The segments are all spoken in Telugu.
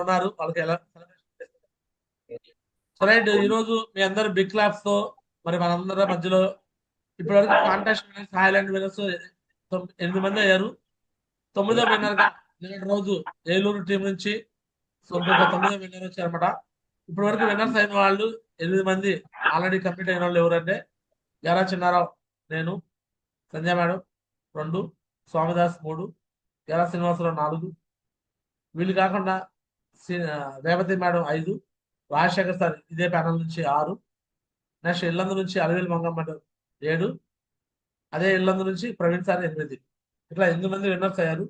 ఉన్నారు వాళ్ళకి ఎలా సరే ఈ రోజు మీ అందరు బిగ్ క్లాప్స్ తో మరి మనందరి మధ్యలో ఇప్పటివరకు కాంటాక్ట్ వినర్స్ థాయిలాండ్ వినర్స్ 8 మంది అయ్యారు. 9వ విన్నర్ గా నిన్నటి రోజు ఏలూరు టీం నుంచి ఇంకొక 9వ విన్నర్ వచ్చారనమాట. ఇప్పటి వరకు విన్నర్స్ అయిన వాళ్ళు 8 మంది ఆల్రెడీ కంప్లీట్ అయిన వాళ్ళు ఎవరంటే యారా చిన్నారావు, నేను, సంజయ్ మేడం 2, స్వామిదాస్ 3, యారా శ్రీనివాసరావు 4, వీళ్ళు కాకుండా రేవతి మేడం 5, రాజశేఖర్ సార్ ఇదే ప్యానల్ నుంచి 6, నెక్స్ట్ ఇల్లందు నుంచి అలవేలు మంగమ్మ 7, అదే ఇల్లందు నుంచి ప్రవీణ్ సార్ 8. ఇట్లా 8 మంది విన్నర్స్ అయ్యారు.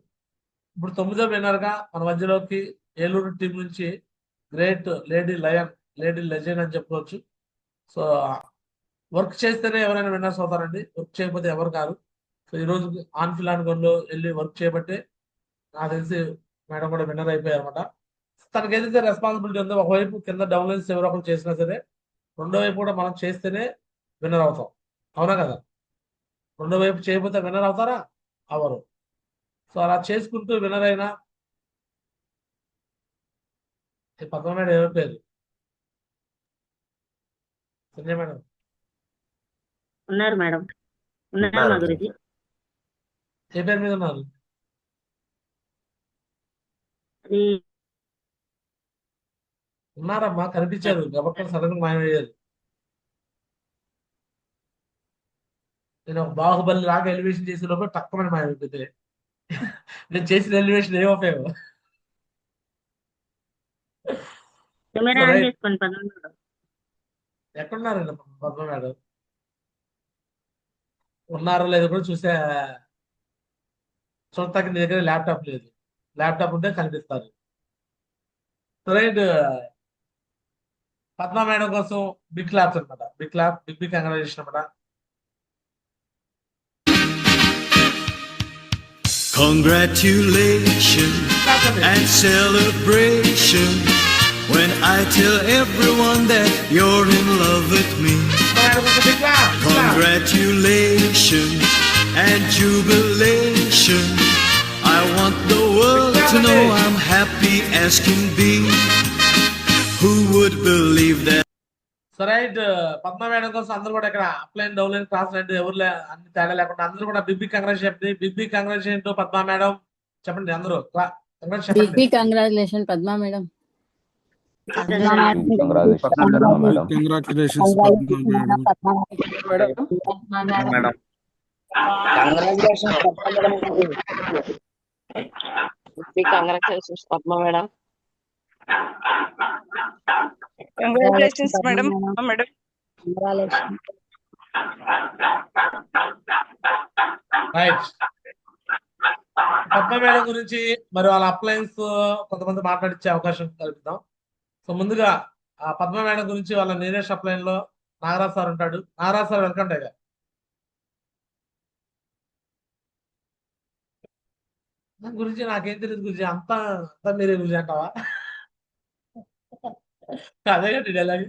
ఇప్పుడు 9వ విన్నర్ గా మన మధ్యలోకి ఏలూరు టీం నుంచి great lady lion, lady legend అని చెప్పుకోవచ్చు. సో వర్క్ చేస్తేనే ఎవరైనా విన్నర్స్ అవుతారండి, వర్క్ చేయకపోతే ఎవరు కాదు. సో ఈ రోజు ఆన్ఫిలాన్ గోల్లో వెళ్ళి వర్క్ చేయబట్టే నాకు తెలిసి మేడం కూడా విన్నర్ అయిపోయారు అనమాట. తనకి ఏదైతే రెస్పాన్సిబిలిటీ ఉందో ఒకవైపు కింద డౌన్లైన్స్ ఎవరో ఒకరు చేసినా సరే రెండో వైపు కూడా మనం చేస్తేనే విన్నర్ అవుతాం, అవునా కదా? రెండో వైపు చేయకపోతే విన్నర్ అవుతారా? అవరు. సో అలా చేసుకుంటూ విన్నర్ అయినా పద్మ మేడం ఎవరి పేరు? సంజయ్ మేడం ఉన్నారు మేడం, ఉన్నారు మా గురించి. ఏ పేరు మీద ఉన్నారు? అది ఉన్నారమ్మా, కనిపించారు గబక్కన సడన్ మాయమయ్యారు. నేను ఒక బాహుబలి లాగా ఎలివేషన్ చేసే లోపల తక్కువ మాయమైపోతే నేను చేసిన ఎలివేషన్ ఏమవుతాయో. కెమెరా ఆన్ చేసుకోండి పద్మ మేడం. ఎక్కడున్నారండి పద్మ మేడం? ఉన్నారో లేదో కూడా చూడటానికి నీ దగ్గర ల్యాప్టాప్ లేదు, ల్యాప్టాప్ ఉంటే కనిపిస్తారు. రైట్, పద్మ మేడం కోసం బిగ్ క్లాప్స్ అనమాట, big clap, big big congratulation అనమాట. Congratulations and celebration when I tell everyone that you're in love with me. Congratulations and jubilation. I want the world to know I'm happy as can be. Who would believe that? So right, Padma madam కోసం అందరూ కూడా ఇక్కడ అప్లైన్ డౌన్లైన్ క్లాస్ రెండు ఎవరు అన్ని తేడా లేకుండా అందరూ కూడా బిగ్ బిగ్ కంగ్రాచులేషన్ చెప్పండి. Big big congratulation to Padma madam చెప్పండి అందరూ. Big big congratulation Padma madam. Congratulations Padma madam. Congratulations madam. Madam right, Padma madam గురించి మరి వాళ్ళ అప్లయన్స్ కొంతమంది మాట్లాడించే అవకాశం కల్పిద్దాం. సో ముందుగా ఆ పద్మ మేడం గురించి వాళ్ళ నీరేష్ అప్లైన్ లో నాగరాజ్ సార్ ఉంటాడు. Nagaraj sir welcome tiger. గురించి నాకేం తెలియదు గురించి, అంతా మీరే గురించి అంటావా? అదే డైలాగ్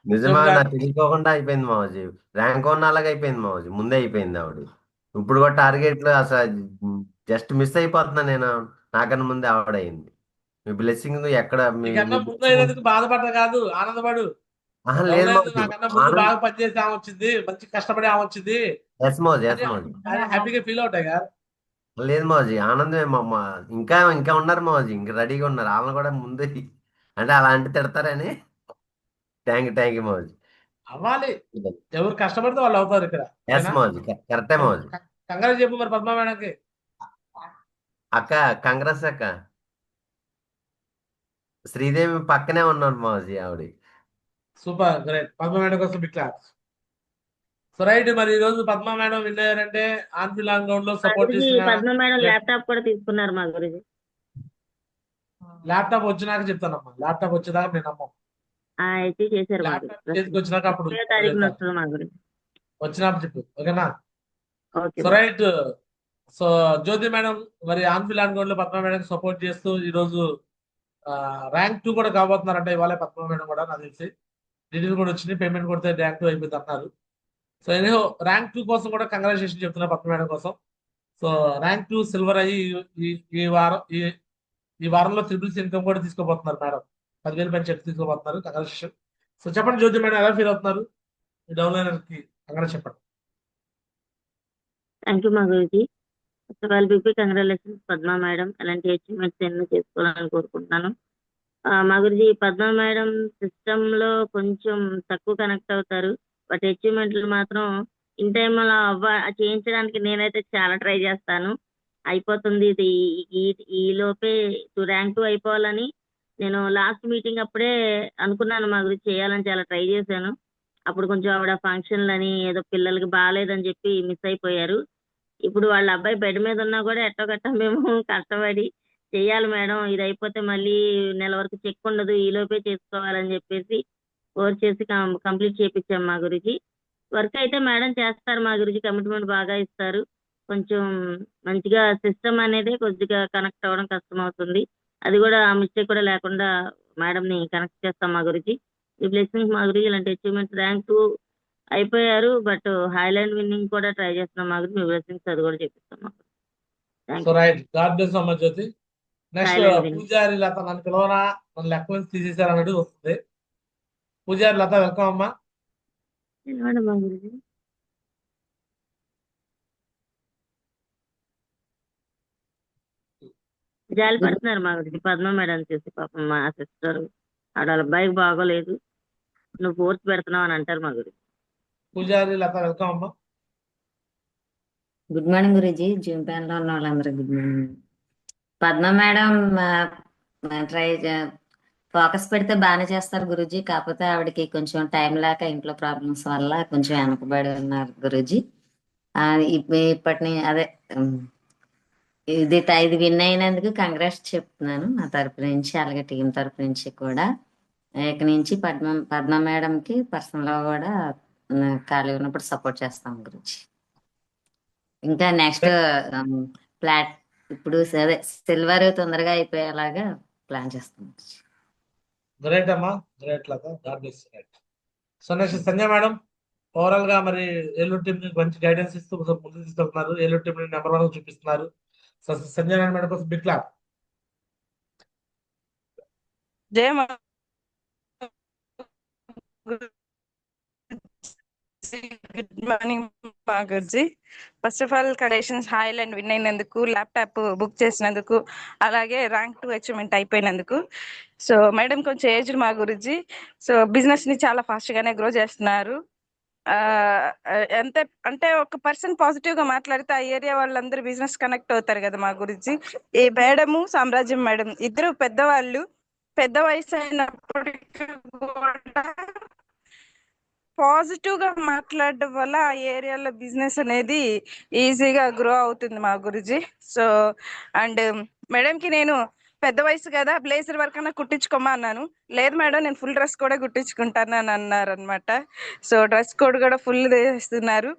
నిజమా? నాకు తెలియకోకుండా అయిపోయింది మావజీ, ర్యాంక్ వన్ అలాగే అయిపోయింది మావజీ, ముందే అయిపోయింది ఆవిడ. ఇప్పుడు కూడా టార్గెట్లు అసలు జస్ట్ మిస్ అయిపోతున్నా నేను, నాకన్నా ముందే ఆవిడ అయింది. మీ బ్లెస్సింగ్ ఎక్కడ బాధపడ్డా కాదు, ఆనందపడు. లేదు నాకన్నా ముందు బాగా పనిచేసి ఆమె వచ్చింది, మంచి కష్టపడి ఆమె వచ్చింది, హ్యాపీగా ఫీల్ అవుతాయి కదా. లేదు మావజీ, ఆనందమే. ఇంకా ఇంకా ఉన్నారు మావజీ, ఇంకా రెడీగా ఉన్నారు. వాళ్ళని కూడా ముందు అంటే అలాంటి తిడతారని. Thank you మావజీ. అవ్వాలి, ఎవరు కష్టపడితే వాళ్ళు అవుతారు ఇక్కడ. కరెక్టే మావజీ. కంగ్రాట్స్ చెప్పు మరి పద్మ మేడంకి. అక్క కంగ్రాట్స్ అక్క. శ్రీదేవి పక్కనే ఉన్నారు మావజీ ఆవిడ. Super, great. పద్మ మేడం కోసం బిగ్ క్లాప్స్. సో రైట్, మరి ఈ రోజు పద్మ మేడం విన్ అయ్యారంటే ఆన్ఫిలాన్ గ్రౌండ్ లో సపోర్ట్ చేసిన పద్మ మేడం ల్యాప్టాప్ కూడా తీసుకున్నారు మా గురించి. ల్యాప్టాప్ వచ్చినాక చెప్తానమ్మా, ల్యాప్టాప్ వచ్చేదాకా నేను నమ్మం. వచ్చినాక అప్పుడు వచ్చినప్పుడు చెప్పు, ఓకేనా? సో రైట్, సో జ్యోతి మేడం మరి ఆన్ఫిలాన్ గ్రౌండ్ లో పద్మ మేడం సపోర్ట్ చేస్తూ ఈ రోజు ర్యాంక్ 2 కూడా కాబోతున్నారంటే ఇవాళ పద్మ మేడం కూడా నాకు తెలిసి డీటెయిల్ కూడా వచ్చింది, పేమెంట్ కొడితే ర్యాంక్ 2 అయిపోయింది అన్నారు. సో ఎనీహో ర్యాంక్ 2 కోసం కూడా కంగ్రాచులేషన్ చెప్తున్నా పద్మ మేడం కోసం. సో ర్యాంక్ 2 సిల్వర్ అయ్యి ఈ వారం ఈ వారంలో త్రిపుల్స్ ఇన్కమ్ కూడా తీసుకోబోతున్నారు మేడం. 10,000 పైన చెక్ తీసుకోబోతున్నారు. కంగ్రాచులేషన్. సో చెప్పండి జ్యోతి మేడం, ఎలా ఫీల్ అవుతున్నారు ఈ డౌన్లైనర్ కి? కంగ్రాట్ చెప్పండి. థ్యాంక్ యూ మా guruji. First of all big congratulations Padma madam. అలాంటి అచీవ్మెంట్స్ ఎన్నో చేసుకోవాలని కోరుకుంటున్నాను. మా గురుజీ పద్మా మేడం సిస్టమ్ లో కొంచెం తక్కువ కనెక్ట్ అవుతారు. బట్ అచీవ్మెంట్లు మాత్రం ఇన్ టైమ్ లో చేయించడానికి నేనైతే చాలా ట్రై చేస్తాను. అయిపోతుంది ఇది. ఈ లోపే ర్యాంక్ 2 అయిపోవాలని నేను లాస్ట్ మీటింగ్ అప్పుడే అనుకున్నాను. మా గురించి చేయాలని చాలా ట్రై చేశాను. అప్పుడు కొంచెం ఆవిడ ఫంక్షన్లని ఏదో పిల్లలకి బాగాలేదని చెప్పి మిస్ అయిపోయారు. ఇప్పుడు వాళ్ళ అబ్బాయి బెడ్ మీద ఉన్నా కూడా ఎట్టోగట్ట మేము కష్టపడి చెయ్యాలి మేడం, ఇది అయిపోతే మళ్ళీ నెల వరకు చెక్ ఉండదు, ఈ లోపే చేసుకోవాలని చెప్పేసి కోర్స్ చేసి కంప్లీట్ చేయించాం మా గురించి. వర్క్ అయితే మేడం చేస్తారు మా గురించి, కమిట్మెంట్ బాగా ఇస్తారు. కొంచెం మంచిగా సిస్టమ్ అనేది కొద్దిగా కనెక్ట్ అవ్వడం కష్టం అవుతుంది. అది కూడా ఆ మిస్టేక్ కూడా లేకుండా మేడం ని కనెక్ట్ చేస్తాం మా గురించి. ఈ బ్లెస్సింగ్స్ మా గురించి. ఇలాంటి అచీవ్మెంట్ ర్యాంక్ 2 అయిపోయారు, బట్ హైలాండ్ విన్నింగ్ కూడా ట్రై చేస్తున్నాం మా గురించి. మీ బ్లెస్సింగ్స్ అది కూడా చేపిస్తాం మాకు. Thank so you. Right, God bless అమ్మ జ్యోతి. నెక్స్ట్ హైలాండ్ విన్నింగ్ పూజారి లత. నన్ను పిలవరా, నన్ను లెక్క నుంచి తీసేశారు అన్నట్టు వస్తుంది. పూజారి లత, వెల్కమ్ అమ్మా. నిలబడి మా గురించి. జాలి పడుతున్నారు మా గురించి పద్మ మేడం చూసి. పాపం మా సిస్టర్ ఆడ వాళ్ళ అబ్బాయికి బాగోలేదు, నువ్వు ఫోర్స్ పెడుతున్నావు అని అంటారు మా గురించి. పూజారి లత, వెల్కమ్ అమ్మా. Good morning Guruji. Gym pan లో ఉన్న వాళ్ళందరూ good morning. Padma madam try focus పెడితే బాగానే చేస్తారు గురూజీ. కాకపోతే ఆవిడకి కొంచెం టైం లేక ఇంట్లో ప్రాబ్లమ్స్ వల్ల కొంచెం వెనకబడి ఉన్నారు గురూజీ. ఇప్పటిని అదే ఇది విన్ అయినందుకు కంగ్రాట్స్ చెప్తున్నాను నా తరపు నుంచి, అలాగే టీం తరపు నుంచి కూడా. ఇక నుంచి పద్మ మేడంకి పర్సనల్ గా కూడా ఖాళీ ఉన్నప్పుడు సపోర్ట్ చేస్తాం గురూజీ. ఇంకా నెక్స్ట్ ప్లాట్ ఇప్పుడు అదే సిల్వర్ తొందరగా అయిపోయేలాగా ప్లాన్ చేస్తాం. గ్రేట్ అమ్మా, great Lata, God bless. Right. So next Sanjay madam. Overall గా మరి ఏలూరు టీం ని మంచి గైడెన్స్ ఇస్తూ ముందుకు తీసుకెళ్తున్నారు. ఏలూరు టీం ని నెంబర్ 1 చూపిస్తున్నారు. సో సంజయ్ మేడం కోసం బిగ్ క్లాప్. జయ గుడ్ మార్నింగ్ మా guruji. First of all congratulations, Highland win అయినందుకు, ల్యాప్టాప్ బుక్ చేసినందుకు, అలాగే ర్యాంక్ 2 అచీవ్మెంట్ అయిపోయినందుకు. సో మేడం కొంచెం ఏజ్డ్ మా గురుజీ. సో బిజినెస్ ని చాలా ఫాస్ట్ గానే గ్రో చేస్తున్నారు. ఎంత అంటే ఒక పర్సన్ పాజిటివ్ గా మాట్లాడితే ఆ ఏరియా వాళ్ళందరూ బిజినెస్ కనెక్ట్ అవుతారు కదా మా గురించి. ఈ మేడము సామ్రాజ్యం మేడం ఇద్దరు పెద్దవాళ్ళు, పెద్ద వయసు అయినప్పటికీ కూడా పాజిటివ్ గా మాట్లాడడం వల్ల ఆ ఏరియాలో బిజినెస్ అనేది ఈజీగా గ్రో అవుతుంది మా గురుజీ. సో అండ్ మేడం కి నేను పెద్ద వయసు కదా బ్లేజర్ వర్క్ అన్నా కుట్టించుకోమా అన్నాను. లేదు మేడం నేను ఫుల్ డ్రెస్ కూడా కుట్టించుకుంటాను అని అన్నారు అనమాట. సో డ్రెస్ కోడ్ కూడా ఫుల్ చేస్తున్నారు.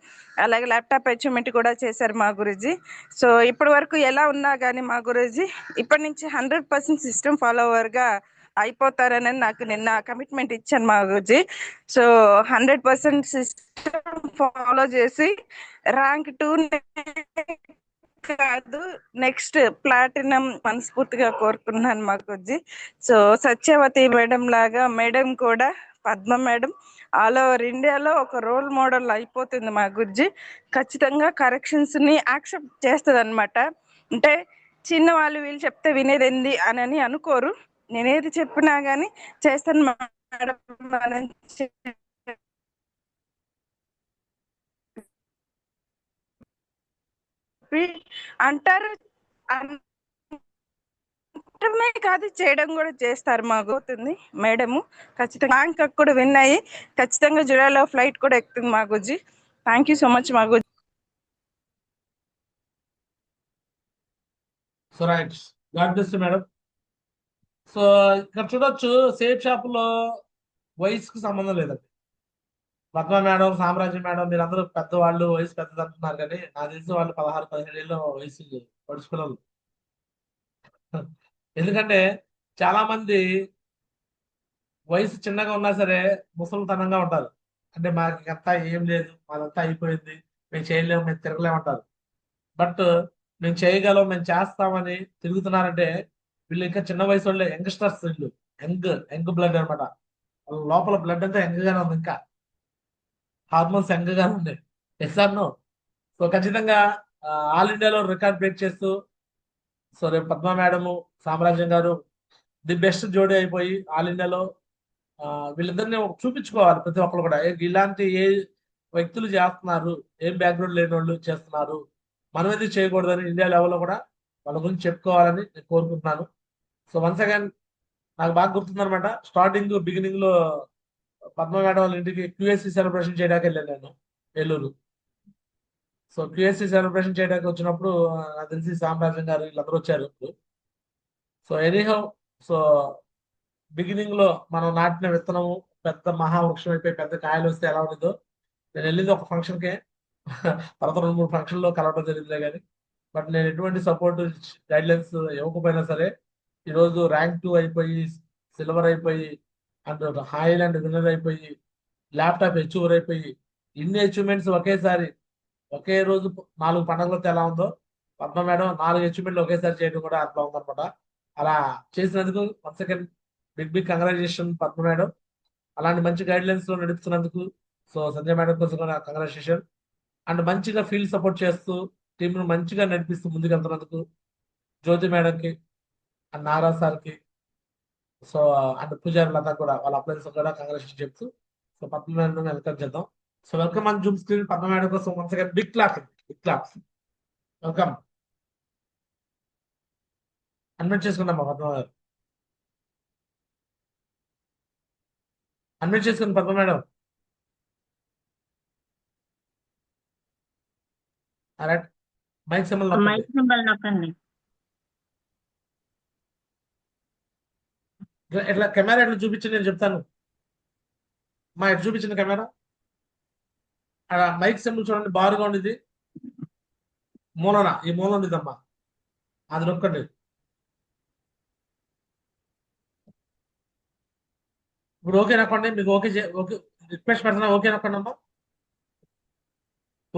అలాగే ల్యాప్టాప్ అచీవ్మెంట్ కూడా చేశారు మా గురుజీ. సో ఇప్పటి వరకు ఎలా ఉన్నా కానీ మా గురుజీ ఇప్పటి నుంచి 100% సిస్టమ్ ఫాలోవర్ గా అయిపోతారని నాకు నిన్న కమిట్మెంట్ ఇచ్చాను మా గురుజీ. సో 100% సిస్టమ్ ఫాలో చేసి ర్యాంక్ 2 కాదు నెక్స్ట్ ప్లాటినం మనస్ఫూర్తిగా కోరుకున్నాను మా గురుజీ. సో సత్యవతి మేడం లాగా మేడం కూడా పద్మ మేడం ఆల్ ఓవర్ ఇండియాలో ఒక రోల్ మోడల్ అయిపోతుంది మా గురుజీ. ఖచ్చితంగా కరెక్షన్స్ ని యాక్సెప్ట్ చేస్తుంది అనమాట. అంటే చిన్న వాళ్ళు వీళ్ళు చెప్తే వినేది అని అనుకోరు. నేనేది చెప్పినా గానీ చేస్తాను మేడం అంటారు. అంటమే కాదు చేయడం కూడా చేస్తారు మాగుతుంది మేడము. ఖచ్చితంగా ర్యాంక్ కూడా విన్ అయ్యి ఖచ్చితంగా జూలైలో ఫ్లైట్ కూడా ఎక్కుతుంది మా గుజ్జి. థ్యాంక్ యూ సో మచ్ మా గుజ్జి. So right, God bless madam. So ఇక్కడ చూడొచ్చు, సేఫ్ షాప్ లో వయసుకు సంబంధం లేదండి. పద్మ మేడం, సామ్రాజ్యం మేడం మీరందరూ పెద్దవాళ్ళు, వయసు పెద్దది అంటున్నారు, కానీ నాకు తెలిసి వాళ్ళు 16-17 ఏళ్ళ వయసు పడుచు పిల్లలు. ఎందుకంటే చాలా మంది వయసు చిన్నగా ఉన్నా సరే ముసలితనంగా ఉంటారు. అంటే మాకు అంతా ఏం లేదు, మాదంతా అయిపోయింది, మేము చేయలేము, మేము తిరగలేమంటారు. బట్ మేము చేయగలం, మేము చేస్తామని తిరుగుతున్నారంటే వీళ్ళు ఇంకా చిన్న వయసు వాళ్ళే, యంగ్స్టర్స్ వీళ్ళు, యంగ్ బ్లడ్ అనమాట. లోపల బ్లడ్ అంతా యంగ్ గానే ఉంది, ఇంకా హార్మోన్స్ యంగ్ గానే ఉన్నాయి. SR no. సో ఖచ్చితంగా ఆల్ ఇండియాలో రికార్డ్ బ్రేక్ చేస్తూ, సో రేపు పద్మా మేడము, సామ్రాజ్యం గారు ది బెస్ట్ జోడీ అయిపోయి ఆల్ ఇండియాలో వీళ్ళిద్దరిని చూపించుకోవాలి ప్రతి ఒక్కరు కూడా. ఇలాంటి ఏ వ్యక్తులు చేస్తున్నారు, ఏం బ్యాక్గ్రౌండ్ లేని వాళ్ళు చేస్తున్నారు, మనం ఎందుకు చేయకూడదని ఇండియా లెవెల్లో కూడా వాళ్ళ గురించి చెప్పుకోవాలని నేను కోరుకుంటున్నాను. సో వన్స్ అగైన్ నాకు బాగా గుర్తుందనమాట, బిగినింగ్ లో పద్మ మేడం వాళ్ళ ఇంటికి క్యూఎస్సి సెలబ్రేషన్ చేయడానికి వెళ్ళాను నేను, ఏలూరు. సో క్యూఎస్సి సెలబ్రేషన్ చేయడానికి వచ్చినప్పుడు నాకు తెలిసి సామ్రాజ్యం గారు వీళ్ళందరూ వచ్చారు. సో ఎనీహౌ, సో బిగినింగ్ లో మనం నాటిన విత్తనము పెద్ద మహావృక్షం అయిపోయి పెద్ద కాయలు వస్తే ఎలా ఉంటుందో, నేను వెళ్ళింది ఒక ఫంక్షన్కే, తర్వాత 2-3 ఫంక్షన్లో కలవడం జరిగిందే కానీ, బట్ నేను ఎటువంటి సపోర్ట్ గైడ్లైన్స్ ఇవ్వకపోయినా సరే ఈరోజు ర్యాంక్ 2 అయిపోయి, సిల్వర్ అయిపోయి, అండ్ హాయిలాండ్ విన్నర్ అయిపోయి, ల్యాప్టాప్ అచీవర్ అయిపోయి, ఇన్ని అచీవ్మెంట్స్ ఒకేసారి ఒకే రోజు 4 పండుగలతో ఎలా ఉందో, పద్మ మేడం 4 అచీవ్మెంట్లు ఒకేసారి చేయడం కూడా అట్లా ఉందన్నమాట. అలా చేసినందుకు once again big congratulation Padma madam. అలాంటి మంచి గైడ్లైన్స్ లో నడుపుతున్నందుకు సో సంజయ్ మేడం కోసం కూడా కంగ్రాచులేషన్. అండ్ మంచిగా ఫీల్డ్ సపోర్ట్ చేస్తూ టీంను మంచిగా నడిపిస్తూ ముందుకెళ్తున్నందుకు జ్యోతి మేడంకి అండ్ నాగరాజ్ సార్కి, సో అండ్ పూజారి లత కూడా వాళ్ళ అప్లయన్స్ కూడా కంగ్రాచులేషన్ చెప్తూ, సో పద్మ మేడం వెల్కమ్ చేద్దాం. So welcome on zoom screen Padma madam కోసం once again big claps. Welcome. Unmute చేసుకుందాం పద్మ గారు, అన్మ్యూట్ చేసుకుని Padma madam. Right, mic symbol నొక్కండి. మైక్ సింబల్ నొక్కండి. ఇట్లా కెమెరా ఎట్లా చూపించి నేను చెప్తాను. ఎట్లా చూపించింది కెమెరా, మైక్ సింబల్ చూడండి, బారుగా ఉండేది మూలన, ఈ మూల ఉండేదమ్మా, అది నొక్కండి. ఇప్పుడు ఓకే నొక్కండి, మీకు ఓకే ఓకే రిక్వెస్ట్ పెడుతున్నా, ఓకే నొక్కండి అమ్మా,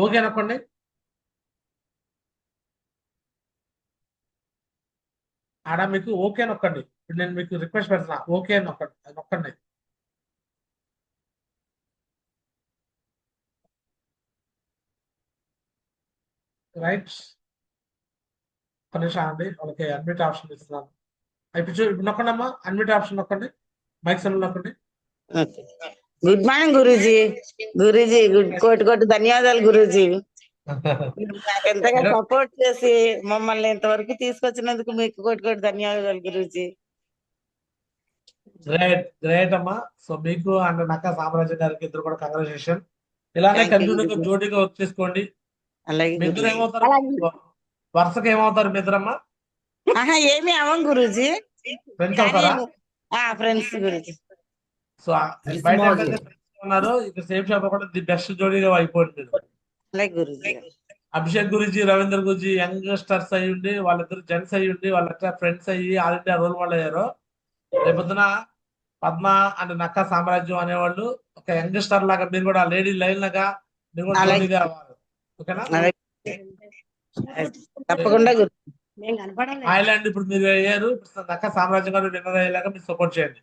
ఓకే నొక్కండి. ఆడ మీకు ఓకే నొక్కండి. ఇప్పుడు నేను మీకు రిక్వెస్ట్ పెడుతున్నా, ఓకే నొక్కండి. రైట్, ఒక నిమిషం అండి, వాళ్ళకి అడ్మిట్ ఆప్షన్ ఇస్తున్నాను. ఇప్పుడు నొక్కండి అమ్మా, అడ్మిట్ ఆప్షన్ నొక్కండి, మైక్ సింబల్ నొక్కండి. Good morning Guruji. కోటి ధన్యవాదాలు గురూజీ. మీరు నాకు ఎంతగా సపోర్ట్ చేసి మమ్మల్ని ఇంతవరకు తీసుకొచ్చినందుకు మీకు కోటి ధన్యవాదాలు గురూజీ. గ్రేట్ అమ్మా. సో మీకు అండ్ నక్క సామ్రాజ్యం గారికి ఇద్దరు కూడా కంగ్రాచులేషన్. ఇలానే కంటిన్యూగా జోడీగా వర్క్ చేసుకోండి. మిద్దరు ఏమవుతారు, వరుసగా ఏమవుతారు మిద్దరమ్మా? ఏమి అవ్వం గురూజీ, ఫ్రెండ్స్ అవుతారా? ఫ్రెండ్స్ గురూజీ. సో బయట ఉన్నారు, ఇక సేమ్ షాప్ కూడా ది బెస్ట్ జోడీగా అయిపోయింది. అభిషేక్ గురించి, రవీంద్ర గురించి యంగ్ స్టార్స్ అయ్యి ఉండి, వాళ్ళిద్దరు జెంట్స్ అయ్యి ఉండి, వాళ్ళ ఫ్రెండ్స్ అయ్యి ఆల్ ఇండియా రోల్ మోడల్ అయ్యారు. రేపొద్దున పద్మ అండ్ నక్క సామ్రాజ్యం అనేవాళ్ళు ఒక యంగ్ స్టార్ లాగా మీరు కూడా లేడీ లైన్ లాగా మీరు కూడా జోడీగా అవ్వాలి. ఓకేనా? తప్పకుండా ఐలాండ్ ఇప్పుడు మీరు అయ్యారు, నక్క సామ్రాజ్యం గారు విన్నర్ అయ్యేలాగా మీరు సపోర్ట్ చేయండి.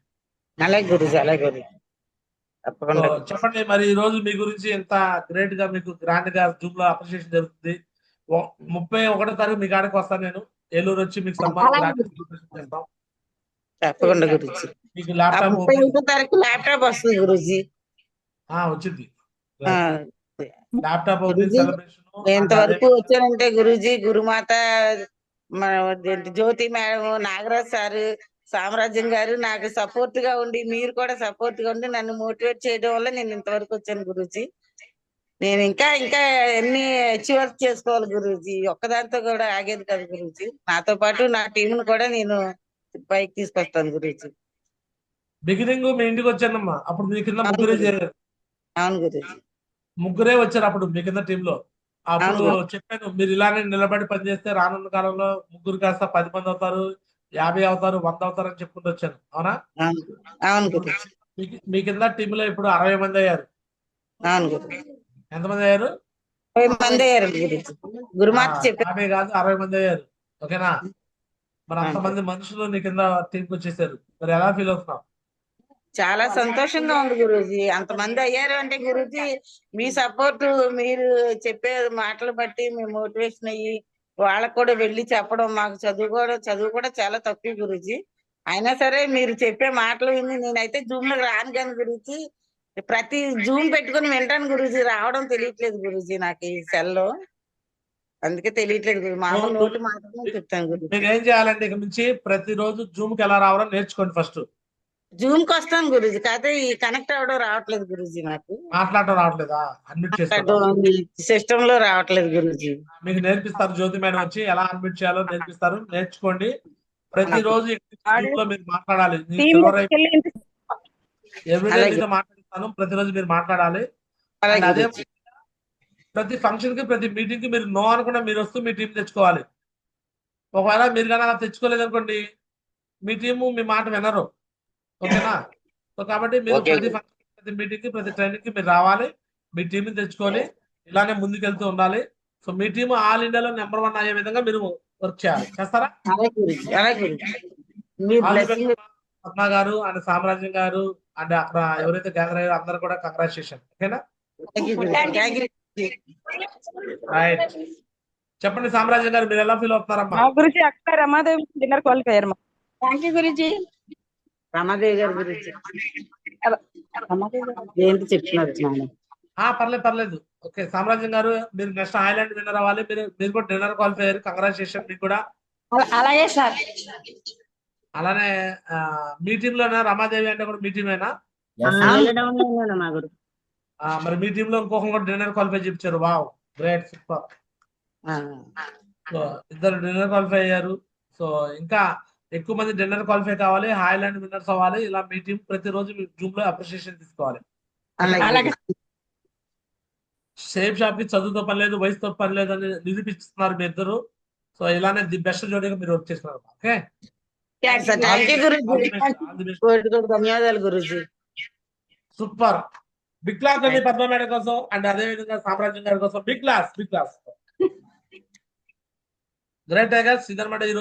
చెప్పండి మరి ఈ రోజు మీ గురించి ఎంత గ్రేట్ గా మీకు గ్రాండ్ గా జూమ్ లో అప్రిషియేషన్ జరుగుతుంది. 31వ తారీఖు మీ కాడికి వస్తాను నేను, ఏలూరు వచ్చి మీకు సన్మానం చేస్తాం. తప్పకుండా గురూజీ. మీకు ల్యాప్టాప్ వస్తుంది గురూజీ. వచ్చింది ల్యాప్టాప్ సెలబ్రేషన్. ఎంతవరకు వచ్చానంటే గురూజీ, గురుమాత జ్యోతి మేడం, నాగరాజ్ సారు, సామ్రాజ్యం గారు నాకు సపోర్ట్ గా ఉండి, మీరు కూడా సపోర్ట్ గా ఉండి నన్ను మోటివేట్ చేయడం వల్ల నేను ఇంతవరకు వచ్చాను గురూజీ. నేను ఇంకా ఎన్ని అచీవ్ చేసుకోవాలి గురూజీ, ఒక్కదాంతో కూడా ఆగేది కాదు గురూజీ. నాతో పాటు నా టీంను కూడా నేను పైకి తీసుకొస్తాను గురూజీ. బిగినింగ్ మీ ఇంటికి వచ్చానమ్మా, అప్పుడు మీ కింద ముగ్గురే చేరారు. అవును గురూజీ, ముగ్గురే వచ్చారు అప్పుడు మీ కింద టీంలో. అప్పుడు చెప్పాను, మీరు ఇలానే నిలబడి పనిచేస్తే రానున్న కాలంలో ముగ్గురు కాస్త 10 మంది అవుతారు, 50 అవుతారు, 100 అవుతారు అని చెప్పుకుంటూ వచ్చాను. అవునా? మీ కింద టీంలో ఇప్పుడు 60 మంది అయ్యారు. ఎంతమంది అయ్యారు? 50 మంది అయ్యారు గురుమాత చెప్పారు. 50 కాదు 60 మంది అయ్యారు. ఓకేనా? మరి అంతమంది మనుషులు నీ కింద టీంకి వచ్చేసారు, మరి ఎలా ఫీల్ అవుతున్నావు? చాలా సంతోషంగా ఉంది గురూజీ. అంతమంది అయ్యారు అంటే గురూజీ మీ సపోర్ట్, మీరు చెప్పే మాటలు బట్టి మేము మోటివేషన్ అయ్యి వాళ్ళకు కూడా వెళ్ళి చెప్పడం, మాకు చదువు కూడా చాలా తక్కువ గురూజీ. అయినా సరే మీరు చెప్పే మాటలు విని నేనైతే జూమ్ లో రాను కానీ గురూజీ, ప్రతి జూమ్ పెట్టుకుని వింటాను గురూజీ. రావడం తెలియట్లేదు గురూజీ నాకు ఈ సెల్లో, అందుకే తెలియట్లేదు గురూజీ. మామూలు నోటి మాటలు చెప్తాను గురూజీ. మీకు ఏం చేయాలంటే ఇక నుంచి ప్రతిరోజు జూమ్ కి ఎలా రావాలో నేర్చుకోండి. ఫస్ట్ జూమ్ కి వస్తాను గురూజీ, కాకపోతే ఈ కనెక్ట్ అవ్వడం రావట్లేదు గురూజీ. నాకు మాట్లాడటం రావట్లేదా? అన్మ్యూట్ చేసుకోండి. సిస్టమ్ లో రావట్లేదు గురూజీ. మీకు నేర్పిస్తారు, జ్యోతి మేడం వచ్చి ఎలా అన్మ్యూట్ చేయాలో నేర్పిస్తారు, నేర్చుకోండి. ప్రతిరోజు జూమ్ లో మీరు మాట్లాడాలి. ఎవ్రీడే మీతో మాట్లాడిస్తాను, ప్రతిరోజు మీరు మాట్లాడాలి. అండ్ అదే ప్రతి ఫంక్షన్ కి ప్రతి మీటింగ్ కి మీరు నో అనుకున్నా మీరు వస్తూ మీ టీం తెచ్చుకోవాలి. ఒకవేళ మీరు కానీ అలా తెచ్చుకోలేదు అనుకోండి, మీ టీము మీ మాట వినరు. ఓకేనా? సో కాబట్టి మీరు ప్రతి ఫంక్షన్, ప్రతి మీటింగ్ కి, ప్రతి ట్రైనింగ్ కి మీరు రావాలి, మీ టీంని తెచ్చుకొని ఇలానే ముందుకెళ్తూ ఉండాలి. సో మీ టీం ఆల్ ఇండియాలో నెంబర్ 1 అయ్యే విధంగా మీరు వర్క్ చేయాలి. చేస్తారా? పద్మ గారు అండ్ సామ్రాజ్యం గారు అండ్ అక్కడ ఎవరైతే గ్యాదర్ అయ్యారో అందరూ కూడా కంగ్రాచులేషన్. ఓకేనా? రైట్. చెప్పండి సామ్రాజ్యం గారు, మీరు ఎలా ఫీల్ అవుతున్నారమ్మా? గురించి అక్క రమాదేవి డిన్నర్ క్వాలిఫై అయ్యారు. Thank you Guruji. రమాదేవి గారు గురించి ఏంటి చెప్తున్నారు? పర్లేదు. ఓకే సామ్రాజ్యం గారు, మీరు నెక్స్ట్ ఐలాండ్ విన్నర్ అవ్వాలి. మీరు కూడా డిన్నర్ క్వాలిఫై అయ్యారు, కంగ్రాచులేషన్ మీకు కూడా. అలాగే సార్. అలానే మీ టీమ్ లోనా రమాదేవి అంటే కూడా మీ టీమేనా? మరి మీ టీమ్ లో ఇంకొకరు కూడా డిన్నర్ క్వాలిఫై చేయించారు. Wow, great, super. సో ఇద్దరు డిన్నర్ క్వాలిఫై అయ్యారు. సో ఇంకా ఎక్కువ మంది డిన్నర్ క్వాలిఫై కావాలి, హాయ్లాండ్ విన్నర్స్ అవ్వాలి. ఇలా మీ టీం ప్రతిరోజు మీ జూమ్ లో అప్రిషియేషన్ తీసుకోవాలి. షేప్ షాప్ కి చదువుతో పని లేదు, వయసుతో పని లేదు అని నిరూపిస్తున్నారు మీ ఇద్దరు. సో ఇలానే ది బెస్ట్ జోడీగా మీరు వర్క్ చేస్తున్నారు. ఓకే, ధన్యవాదాలు గురూజీ. సూపర్. బిగ్ క్లాస్ అండి పద్మ మేడం కోసం అండ్ అదే విధంగా సామ్రాజ్యం గారి కోసం బిగ్ క్లాస్. గ్రేట్ టైగర్స్ ఇదన్నమాట ఈరోజు.